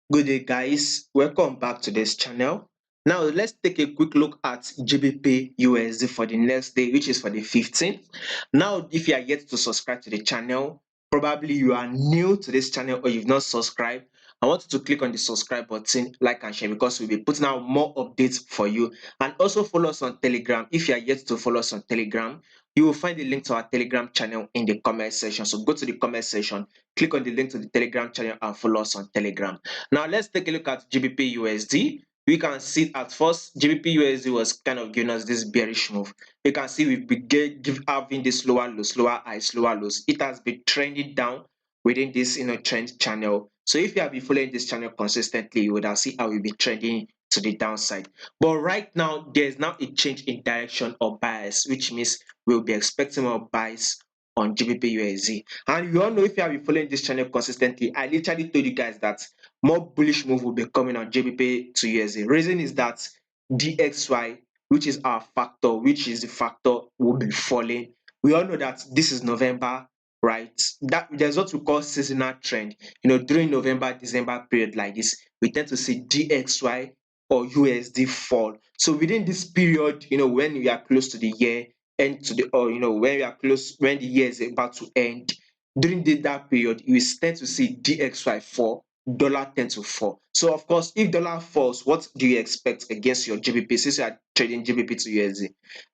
Good day, guys. Welcome back to this channel. Now, let's take a quick look at GBP USD for the next day, which is for the 15th. Now, if you are yet to subscribe to the channel, probably you are new to this channel or you've not subscribed. I want you to click on the subscribe button, like and share because we'll be putting out more updates for you. And also follow us on Telegram. If you are yet to follow us on Telegram, you will find the link to our Telegram channel in the comment section. So go to the comment section, click on the link to the Telegram channel and follow us on Telegram. Now let's take a look at GBP USD. We can see at first GBP USD was kind of giving us this bearish move. You can see we've been having this lower lows, lower highs, lower lows. It has been trending down within this trend channel. So if you have been following this channel consistently, you would have seen how we've been trending to the downside. But right now, there's now a change in direction or bias, which means we'll be expecting more buys on GBP USD. And you all know, if you have been following this channel consistently, I literally told you guys that more bullish move will be coming on GBP to USD. Reason is that DXY, which is our factor, which is the factor, will be falling. We all know that this is November, right? That there's what we call seasonal trend. During November, December period like this, we tend to see DXY or USD fall. So within this period, when we are close to the year end to the, or when we are close, when the year is about to end, during that period, we tend to see DXY fall, dollar tend to fall. So of course, if dollar falls, what do you expect against your GBP since you are trading GBP to USD?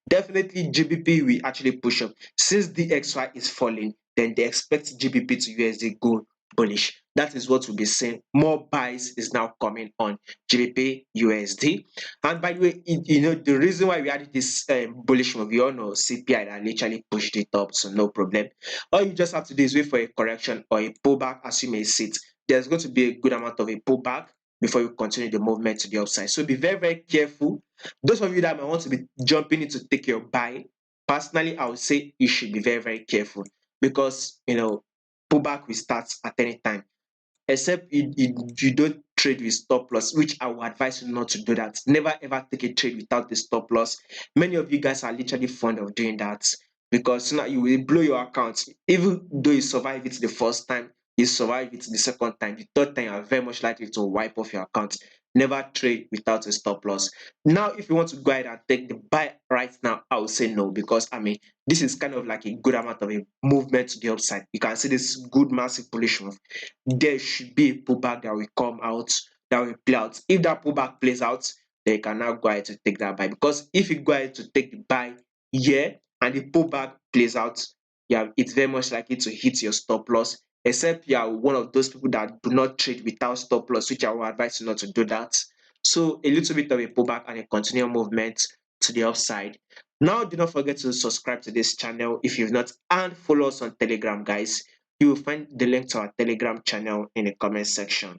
Definitely GBP will actually push up. Since DXY is falling, then they expect GBP to USD go bullish. That is what we'll be seeing. More buys is now coming on GBP USD. And by the way, the reason why we added this bullish move, you all know CPI that literally pushed it up, so no problem. All you just have to do is wait for a correction or a pullback as you may see it. There's going to be a good amount of a pullback before you continue the movement to the upside. So be very, very careful. Those of you that might want to be jumping in to take your buy, personally, I would say you should be very, very careful because, pullback will start at any time. Except you don't trade with stop loss, which I would advise you not to do that. Never ever take a trade without the stop loss. Many of you guys are literally fond of doing that because now you will blow your account. Even though you survive it the first time, you survive it the second time, the third time you are very much likely to wipe off your account. Never trade without a stop loss. Now, if you want to go ahead and take the buy right now, I would say no because this is kind of like a good amount of a movement to the upside. You can see this good massive bullish move. There should be a pullback that will come out, that will play out. If that pullback plays out, then you can now go ahead to take that buy. Because if you go ahead to take the buy here and the pullback plays out, yeah, it's very much likely to hit your stop loss. Except you are one of those people that do not trade without stop loss, which I will advise you not to do that. So a little bit of a pullback and a continual movement to the upside. Now, do not forget to subscribe to this channel if you've not, and follow us on Telegram, guys. You will find the link to our Telegram channel in the comment section.